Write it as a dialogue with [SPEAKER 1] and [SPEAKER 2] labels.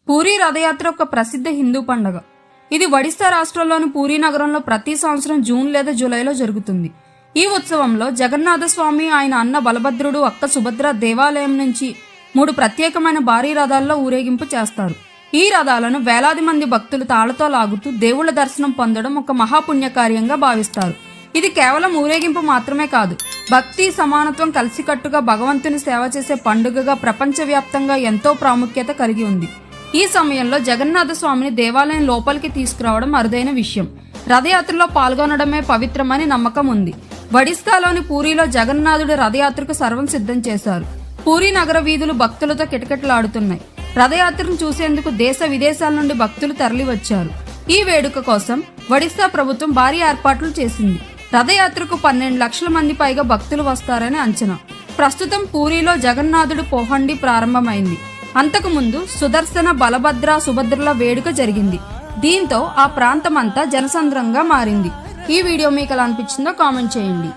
[SPEAKER 1] పూరీ రథయాత్ర ఒక ప్రసిద్ధ హిందూ పండుగ. ఇది ఒడిశా రాష్ట్రంలోని పూరీ నగరంలో ప్రతి సంవత్సరం జూన్ లేదా జూలైలో జరుగుతుంది. ఈ ఉత్సవంలో జగన్నాథ స్వామి, ఆయన అన్న బలభద్రుడు, అక్క సుభద్ర దేవాలయం నుంచి 3 ప్రత్యేకమైన భారీ రథాల్లో ఊరేగింపు చేస్తారు. ఈ రథాలను వేలాది మంది భక్తులు తాళతో లాగుతూ దేవుళ్ల దర్శనం పొందడం ఒక మహాపుణ్యకార్యంగా భావిస్తారు. ఇది కేవలం ఊరేగింపు మాత్రమే కాదు, భక్తి, సమానత్వం, కలిసికట్టుగా భగవంతుని సేవ చేసే పండుగగా ప్రపంచవ్యాప్తంగా ఎంతో ప్రాముఖ్యత కలిగి ఉంది. ఈ సమయంలో జగన్నాథ స్వామిని దేవాలయం లోపలికి తీసుకురావడం అరుదైన విషయం. రథయాత్రలో పాల్గొనడమే పవిత్రమని నమ్మకం ఉంది. ఒడిశాలోని పూరీలో జగన్నాథుడి రథయాత్రకు సర్వం సిద్ధం చేశారు. పూరీ నగర వీధులు భక్తులతో కిటకిటలాడుతున్నాయి. రథయాత్రను చూసేందుకు దేశ విదేశాల నుండి భక్తులు తరలివచ్చారు. ఈ వేడుక కోసం ఒడిశా ప్రభుత్వం భారీ ఏర్పాట్లు చేసింది. రథయాత్రకు 12 లక్షల మంది పైగా భక్తులు వస్తారని అంచనా. ప్రస్తుతం పూరీలో జగన్నాథుడి పోహండి ప్రారంభమైంది. అంతకుముందు సుదర్శన, బలభద్ర, సుభద్రల వేడుక జరిగింది. దీంతో ఆ ప్రాంతమంతా జనసంద్రంగా మారింది. ఈ వీడియో మీకు ఎలా అనిపించిందో కామెంట్ చేయండి.